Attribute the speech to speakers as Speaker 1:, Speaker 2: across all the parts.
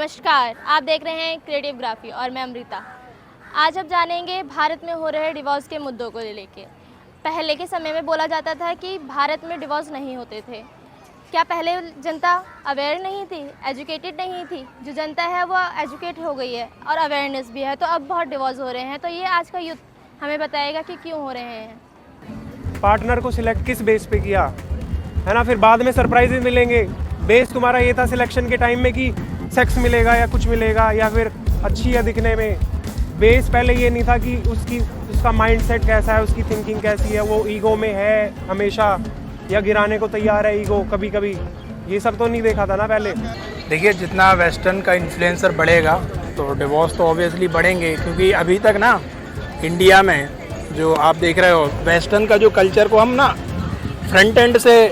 Speaker 1: नमस्कार, आप देख रहे हैं क्रिएटिव ग्राफी और मैं अमृता। आज हम जानेंगे भारत में हो रहे डिवोर्स के मुद्दों को लेके। पहले के समय में बोला जाता था कि भारत में डिवोर्स नहीं होते थे। क्या पहले जनता अवेयर नहीं थी, एजुकेटेड नहीं थी? जो जनता है वो एजुकेट हो गई है और अवेयरनेस भी है, तो अब बहुत डिवोर्स हो रहे हैं। तो ये आज का यूथ हमें बताएगा कि क्यों हो रहे हैं।
Speaker 2: पार्टनर को सिलेक्ट किस बेस पे किया है ना, फिर बाद में सरप्राइजेज मिलेंगे। बेस तुम्हारा ये था सिलेक्शन के टाइम में कि सेक्स मिलेगा या कुछ मिलेगा या फिर अच्छी है दिखने में। बेस पहले ये नहीं था कि उसका माइंडसेट कैसा है, उसकी थिंकिंग कैसी है, वो ईगो में है हमेशा या गिराने को तैयार है ईगो कभी कभी। ये सब तो नहीं देखा था ना पहले।
Speaker 3: देखिए, जितना वेस्टर्न का इन्फ्लुएंसर बढ़ेगा तो डिवोर्स तो ऑब्वियसली बढ़ेंगे, क्योंकि अभी तक ना इंडिया में जो आप देख रहे हो वेस्टर्न का जो कल्चर को हम ना फ्रंट एंड से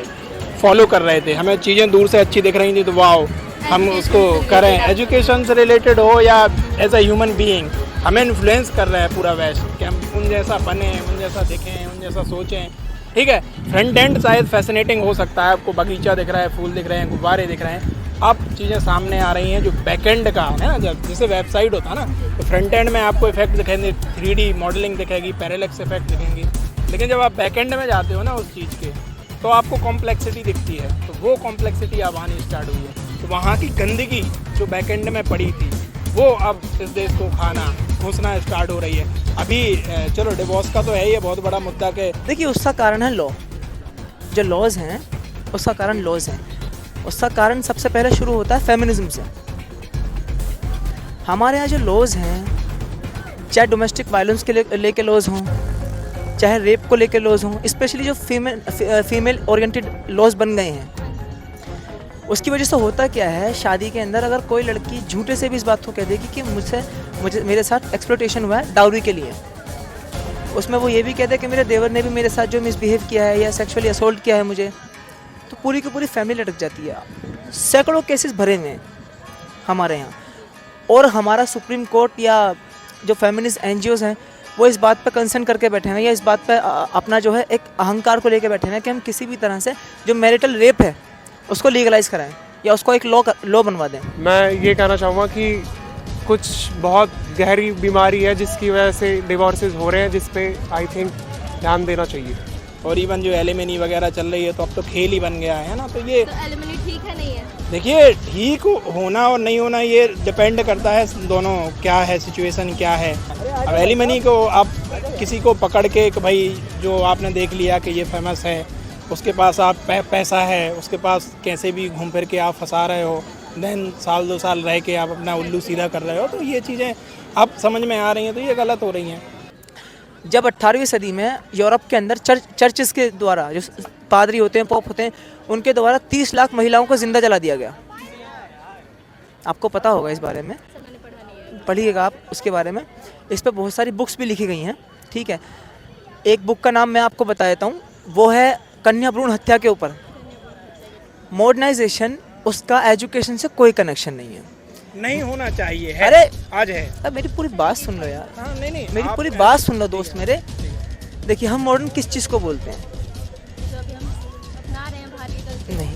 Speaker 3: फॉलो कर रहे थे। हमें चीज़ें दूर से अच्छी दिख रही थी तो वाओ हम उसको करें। एजुकेशन से रिलेटेड हो या एज अ ह्यूमन बीइंग हमें इन्फ्लुएंस कर रहे हैं पूरा वेस्ट कि हम उन जैसा बने, उन जैसा दिखें, उन जैसा सोचें। ठीक है, फ्रंट एंड शायद फैसिनेटिंग हो सकता है, आपको बगीचा दिख रहा है, फूल दिख रहे हैं, गुब्बारे दिख रहे हैं। अब चीज़ें सामने आ रही हैं जो बैक एंड का है ना, जब जैसे वेबसाइट होता है ना, तो फ्रंट एंड में आपको इफेक्ट दिखेंगे, 3D मॉडलिंग दिखेगी, पैरेलक्स इफेक्ट दिखेंगी। लेकिन जब आप बैक एंड में जाते हो ना उस चीज़ के, तो आपको कॉम्प्लेक्सिटी दिखती है। तो वो कॉम्प्लेक्सिटी अब आनी स्टार्ट हुई है। तो वहाँ की गंदगी जो बैक एंड में पड़ी थी वो अब इस देश को खाना घुसना स्टार्ट हो रही है। अभी चलो डिवोर्स का तो है ही बहुत बड़ा मुद्दा के।
Speaker 4: देखिए, उसका कारण है लॉ। जो लॉज हैं उसका कारण लॉज हैं। उसका कारण सबसे पहले शुरू होता है फेमिनिज्म से। हमारे यहाँ जो लॉज हैं, चाहे डोमेस्टिक वायलेंस के लेके लॉज हों, चाहे रेप को लेके लॉज हों, स्पेशली जो फीमेल ओरिएंटेड लॉज बन गए हैं, उसकी वजह से होता क्या है, शादी के अंदर अगर कोई लड़की झूठे से भी इस बात को कह देगी कि मुझे मेरे साथ एक्सप्लॉयटेशन हुआ है डाउरी के लिए, उसमें वो ये भी कहते हैं कि मेरे देवर ने भी मेरे साथ जो मिसबिहेव किया है या सेक्सुअली असोल्ट किया है मुझे, तो पूरी की पूरी फैमिली लटक जाती है। सैकड़ों केसेस भरे हुए हैं हमारे यहाँ। और हमारा सुप्रीम कोर्ट या जो फेमिनिस्ट NGOs हैं वो इस बात पर कंसर्न करके बैठे हैं या इस बात पर अपना जो है एक अहंकार को लेकर बैठे हैं कि हम किसी भी तरह से जो मैरिटल रेप है उसको लीगलाइज कराएं या उसको एक लॉ बनवा दें।
Speaker 2: मैं ये कहना चाहूँगा कि कुछ बहुत गहरी बीमारी है जिसकी वजह से डिवोर्सेस हो रहे हैं, जिस पे आई थिंक ध्यान देना चाहिए।
Speaker 3: और इवन जो एलिमनी वगैरह चल रही है तो अब तो खेल ही बन गया है ना। तो ये
Speaker 1: एलिमनी ठीक है नहीं है?
Speaker 3: देखिए, ठीक होना और नहीं होना ये डिपेंड करता है दोनों क्या है, सिचुएशन क्या है। अब एलिमनी को आप किसी को पकड़ के कि भाई जो आपने देख लिया कि ये फेमस है, उसके पास आप पैसा है, उसके पास कैसे भी घूम फिर के आप फंसा रहे हो, देन साल 2 साल रह के आप अपना उल्लू सीधा कर रहे हो, तो ये चीज़ें अब समझ में आ रही हैं, तो ये गलत हो रही हैं।
Speaker 4: जब 18वीं सदी में यूरोप के अंदर चर्चेस के द्वारा जो पादरी होते हैं, पोप होते हैं, उनके द्वारा 30 लाख महिलाओं को जिंदा जला दिया गया। आपको पता होगा इस बारे में, पढ़िएगा आप उसके बारे में। इस पर बहुत सारी बुक्स भी लिखी गई हैं। ठीक है, एक बुक का नाम मैं आपको बता देता हूँ, वो है कन्या भ्रूण हत्या के ऊपर। मॉडर्नाइजेशन उसका एजुकेशन से कोई कनेक्शन नहीं है,
Speaker 3: नहीं होना चाहिए है।
Speaker 4: अरे
Speaker 3: आज है।
Speaker 4: अब मेरी पूरी बात सुन लो यार।
Speaker 3: हाँ, नहीं
Speaker 4: मेरी पूरी बात सुन लो दोस्त मेरे। देखिए, हम मॉडर्न किस चीज़ को बोलते हैं?
Speaker 1: जो अभी हम अपना रहे हैं भारतीय कल्चर।
Speaker 4: नहीं,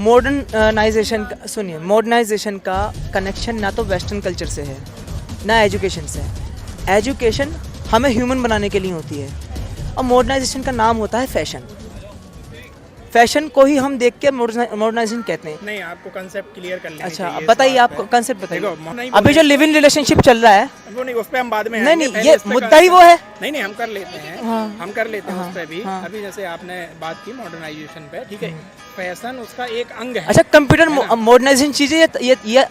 Speaker 4: मॉडर्नाइजेशन सुनिए, मॉडर्नाइजेशन का कनेक्शन ना तो वेस्टर्न कल्चर से है ना एजुकेशन से है। एजुकेशन हमें ह्यूमन बनाने के लिए होती है और मॉडर्नाइजेशन का नाम होता है फैशन। फैशन को ही हम देख के मॉडर्नाइजेशन कहते हैं।
Speaker 3: नहीं, आपको कंसेप्ट क्लियर कर लेना
Speaker 4: अच्छा,
Speaker 3: चाहिए।
Speaker 4: अब बताइए, आप कंसेप्ट बताइए। अभी जो लिव इन रिलेशनशिप चल रहा है
Speaker 3: वो नहीं, उस पे हम बाद में
Speaker 4: नहीं, ये मुद्दा ही वो है।
Speaker 3: नहीं, हम कर लेते हैं।
Speaker 4: हाँ,
Speaker 3: हम कर लेते हैं
Speaker 4: हाँ,
Speaker 3: उस पे भी।
Speaker 4: हाँ।
Speaker 3: अभी जैसे आपने बात की मॉडर्नाइजेशन पे, ठीक है, फैशन उसका एक अंग है।
Speaker 4: अच्छा, कंप्यूटर मॉडर्नाइजेशन चीज़ें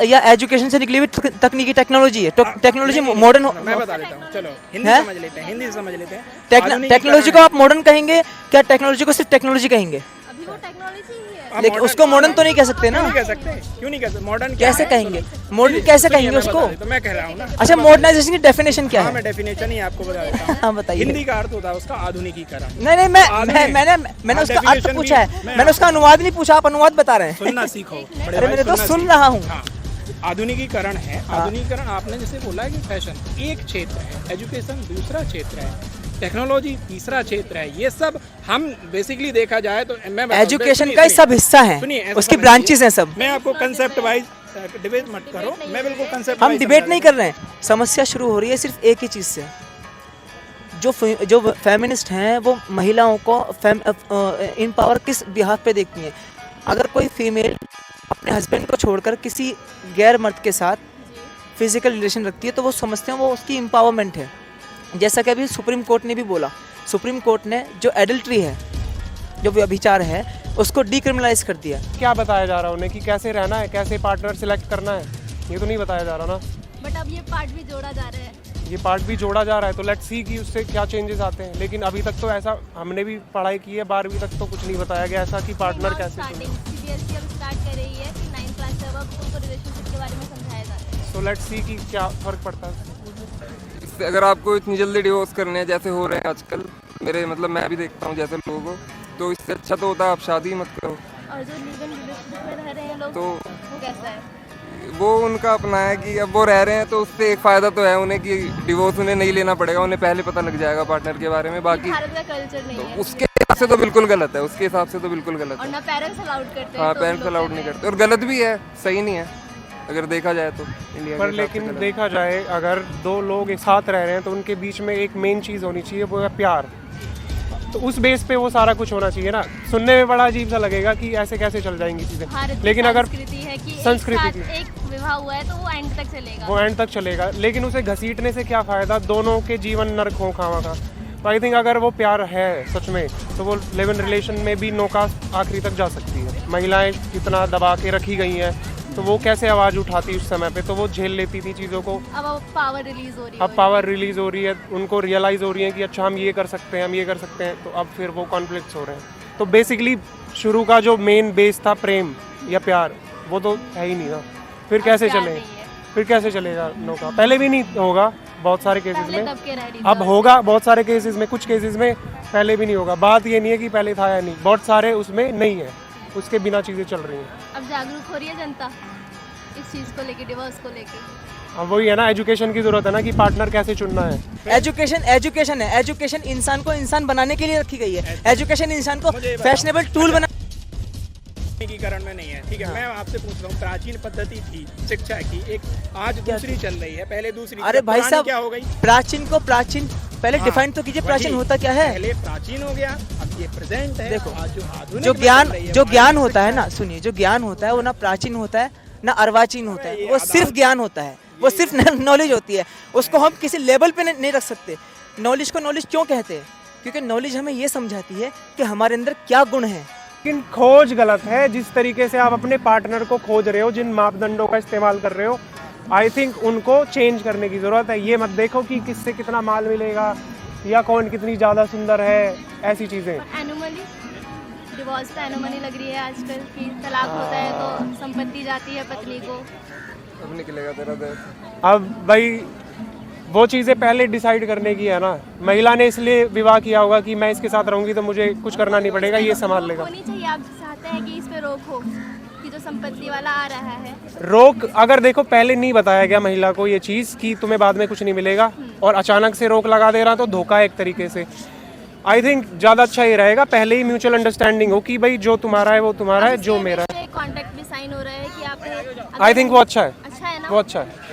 Speaker 4: या एजुकेशन से निकली हुई तकनीकी टेक्नोलॉजी है। टेक्नोलॉजी मॉडर्न,
Speaker 3: मैं बता देता हूँ, चलो हिंदी
Speaker 4: है?
Speaker 3: समझ लेते हैं, हिंदी समझ लेते हैं।
Speaker 4: टेक्नोलॉजी को आप मॉडर्न कहेंगे क्या? टेक्नोलॉजी को सिर्फ टेक्नोलॉजी कहेंगे?
Speaker 1: अभी वो टेक्नोलॉजी ही है।
Speaker 4: लेकिन उसको मॉडर्न तो नहीं कह सकते ना।
Speaker 3: क्यों नहीं कह सकते? क्यों नहीं कह सकते? मॉडर्न
Speaker 4: कैसे कहेंगे? मॉडर्न कैसे कहेंगे उसको?
Speaker 3: तो मैं कह रहा हूँ ना।
Speaker 4: अच्छा, मॉडर्नाइजेशन की डेफिनेशन क्या
Speaker 3: हाँ,
Speaker 4: है?
Speaker 3: मैं डेफिनेशन ही आपको बता देता हूँ।
Speaker 4: हाँ, बताइए।
Speaker 3: हिंदी का अर्थ होता है उसका आधुनिकीकरण।
Speaker 4: नहीं, मैंने उसका अर्थ
Speaker 3: definition
Speaker 4: पूछा है,
Speaker 3: भी-
Speaker 4: मैंने उसका अनुवाद नहीं पूछा। आप अनुवाद बता रहे हैं।
Speaker 3: सुनना सीखो बड़े
Speaker 4: अरे
Speaker 3: भाई,
Speaker 4: मैंने तो
Speaker 3: सुनना
Speaker 4: सुन
Speaker 3: सीखो।
Speaker 4: रहा हूँ।
Speaker 3: हाँ, आधुनिकीकरण है।
Speaker 4: हाँ।
Speaker 3: आधुनिकीकरण आपने जैसे बोला कि फैशन एक क्षेत्र है, एजुकेशन दूसरा क्षेत्र है। टेक्नोलॉजी तीसरा क्षेत्र है। ये सब हम बेसिकली देखा जाए तो मैं
Speaker 4: एजुकेशन का ही सब हिस्सा है, उसकी ब्रांचेस हैं सब।
Speaker 3: मैं आपको कंसेप्ट वाइज डिबेट मत करो, मैं बिल्कुल कंसेप्ट
Speaker 4: हम डिबेट नहीं कर रहे हैं, समस्या शुरू हो रही है सिर्फ एक ही चीज़ से। जो फेमिनिस्ट हैं वो महिलाओं को इन पावर किस बिहाफ पे देखती हैं। अगर कोई फीमेल अपने हस्बैंड को छोड़कर किसी गैर मर्द के साथ फिजिकल रिलेशन रखती है तो वो समझते हैं वो उसकी एम्पावरमेंट है। जैसा कि अभी सुप्रीम कोर्ट ने भी बोला, सुप्रीम कोर्ट ने जो एडल्ट्री है, जो व्यभिचार है, उसको डीक्रिमिनलाइज कर दिया।
Speaker 2: क्या बताया जा रहा है उन्हें कि कैसे रहना है, कैसे पार्टनर सिलेक्ट करना है, ये तो नहीं बताया जा रहा ना।
Speaker 1: बट अब ये पार्ट भी जोड़ा जा रहा है।
Speaker 2: ये पार्ट भी जोड़ा जा रहा है तो लेट्स सी कि उससे क्या चेंजेस आते हैं। लेकिन अभी तक तो ऐसा, हमने भी पढ़ाई की है 12वीं तक, तो कुछ नहीं बताया गया ऐसा कि पार्टनर कैसे।
Speaker 1: CBSE अब स्टार्ट कर रही है कि 9th क्लास से अब उनको रिलेशनशिप के बारे में समझाया जाता है।
Speaker 2: सो लेट्स सी कि क्या फ़र्क पड़ता है।
Speaker 5: इससे अगर आपको इतनी जल्दी डिवोर्स करने हैं जैसे हो रहे हैं आजकल, मेरे मतलब मैं भी देखता हूँ जैसे लोगों को, तो इससे अच्छा तो होता है आप शादी मत करो।
Speaker 1: और जो लिव इन रिलेशनशिप में रह रहे हैं लोग,
Speaker 5: तो
Speaker 1: वो कैसा है?
Speaker 5: वो उनका अपना है कि अब वो रह रहे हैं तो उससे एक फ़ायदा तो है उन्हें कि डिवोर्स उन्हें नहीं लेना पड़ेगा, उन्हें पहले पता लग जाएगा पार्टनर के बारे में। बाकी
Speaker 1: भारत का कल्चर नहीं
Speaker 5: तो
Speaker 1: है
Speaker 5: उसके हिसाब से तो बिल्कुल गलत है, उसके हिसाब से तो बिल्कुल गलत
Speaker 1: और
Speaker 5: है।
Speaker 1: ना पेरेंट्स अलाउड करते हैं।
Speaker 5: हाँ,
Speaker 1: तो
Speaker 5: पेरेंट्स
Speaker 1: लोग
Speaker 5: अलाउड
Speaker 1: कर
Speaker 5: नहीं
Speaker 1: रहे हैं।
Speaker 5: करते और गलत भी है, सही नहीं है अगर देखा जाए तो इंडिया
Speaker 2: पर
Speaker 5: के हिसाब से
Speaker 2: लेकिन
Speaker 5: गलत।
Speaker 2: देखा जाए अगर दो लोग एक साथ रह रहे हैं तो उनके बीच में एक मेन चीज़ होनी चाहिए, वो है प्यार। तो उस बेस पे वो सारा कुछ होना चाहिए ना। सुनने में बड़ा अजीब सा लगेगा कि ऐसे कैसे चल जाएंगी चीज़ें,
Speaker 1: भारत की
Speaker 2: लेकिन अगर
Speaker 1: संस्कृति है कि
Speaker 2: संस्कृति
Speaker 1: एक साथ एक विवाह हुआ है तो वो एंड तक चलेगा।
Speaker 2: वो एंड तक चलेगा, लेकिन उसे घसीटने से क्या फ़ायदा, दोनों के जीवन नरक हो खावा खा। तो आई थिंक अगर वो प्यार है सच में तो वो लिव इन रिलेशन में भी नौका आखिरी तक जा सकती है। महिलाएं कितना दबा के रखी गई हैं तो वो कैसे आवाज़ उठाती उस समय पे, तो वो झेल लेती थी चीज़ों को।
Speaker 1: अब पावर रिलीज हो रही है।
Speaker 2: अब पावर रिलीज हो रही है, उनको रियलाइज़ हो रही है कि अच्छा हम ये कर सकते हैं, हम ये कर सकते हैं, तो अब फिर वो कॉन्फ्लिक्ट्स हो रहे हैं। तो बेसिकली शुरू का जो मेन बेस था प्रेम या प्यार, वो तो है ही नहीं ना। फिर कैसे
Speaker 1: प्यार
Speaker 2: चले,
Speaker 1: नहीं है।
Speaker 2: फिर कैसे चलेगा नौका। पहले भी नहीं होगा बहुत सारे केसेस
Speaker 1: पहले
Speaker 2: में,
Speaker 1: दब के रह रही
Speaker 2: अब होगा बहुत सारे केसेस में, कुछ केसेस में पहले भी नहीं होगा। बात ये नहीं है कि पहले था या नहीं, बहुत सारे उसमें नहीं है, उसके बिना चीज़ें चल रही हैं।
Speaker 1: अब जागरूक हो रही है जनता इस चीज़ को लेके, डिवोर्स को लेके।
Speaker 2: अब वही है ना, एजुकेशन की ज़रूरत है ना कि पार्टनर कैसे चुनना है।
Speaker 4: एजुकेशन है, एजुकेशन इंसान को इंसान बनाने के लिए रखी गई है। एजुकेशन इंसान को फैशनेबल टूल बना
Speaker 3: एकीकरण में नहीं है। ठीक है, मैं आपसे पूछ रहा हूँ, प्राचीन पद्धति थी शिक्षा की, एक आज दूसरी चल रही है, पहले दूसरी।
Speaker 4: अरे भाई साहब,
Speaker 3: क्या हो गई?
Speaker 4: प्राचीन को प्राचीन पहले डिफाइन तो कीजिए, प्राचीन होता क्या है।
Speaker 3: पहले प्राचीन हो गया, अब ये प्रेजेंट है।
Speaker 4: देखो,
Speaker 3: आज जो आधुनिक
Speaker 4: जो
Speaker 3: में
Speaker 4: ज्ञान
Speaker 3: चल रही है,
Speaker 4: जो ज्ञान
Speaker 3: modern
Speaker 4: होता है
Speaker 3: शिक्षा
Speaker 4: ना, सुनिए, जो ज्ञान होता है वो ना प्राचीन होता है ना अर्वाचीन होता है, वो सिर्फ ज्ञान होता है, वो सिर्फ नॉलेज होती है। उसको हम किसी लेवल पे नहीं रख सकते। नॉलेज को नॉलेज क्यों कहते हैं? क्योंकि नॉलेज हमें ये समझाती है कि हमारे अंदर क्या गुण है।
Speaker 2: लेकिन खोज गलत है। जिस तरीके से आप अपने पार्टनर को खोज रहे हो, जिन मापदंडों का इस्तेमाल कर रहे हो, आई थिंक उनको चेंज करने की ज़रूरत है। ये मत देखो कि किससे कितना माल मिलेगा या कौन कितनी ज़्यादा सुंदर है, ऐसी चीज़ें।
Speaker 1: एनुमली डिवोर्स पे एनुमली लग रही है आजकल कि तलाक होता है तो संपत्ति जाती है पत्नी को।
Speaker 5: अब निकलेगा तेरा देश।
Speaker 2: अब भाई वो चीज़ें पहले डिसाइड करने की है ना। महिला ने इसलिए विवाह किया होगा कि मैं इसके साथ रहूंगी तो मुझे कुछ करना नहीं पड़ेगा, ये संभाल लेगा।
Speaker 1: होनी चाहिए। आप चाहते हैं कि इस पे रोक हो कि जो संपत्ति वाला आ रहा है।
Speaker 2: रोक अगर देखो पहले नहीं बताया गया महिला को ये चीज़ कि तुम्हें बाद में कुछ नहीं मिलेगा, और अचानक से रोक लगा दे रहा तो धोखा है एक तरीके से। आई थिंक ज़्यादा अच्छा ये रहेगा पहले ही म्यूचुअल अंडरस्टैंडिंग हो कि भाई जो तुम्हारा है वो तुम्हारा है, जो मेरा है।
Speaker 1: कॉन्ट्रैक्ट भी साइन हो रहा है कि आप।
Speaker 2: आई थिंक वो अच्छा है,
Speaker 1: अच्छा है ना?
Speaker 2: वो अच्छा है।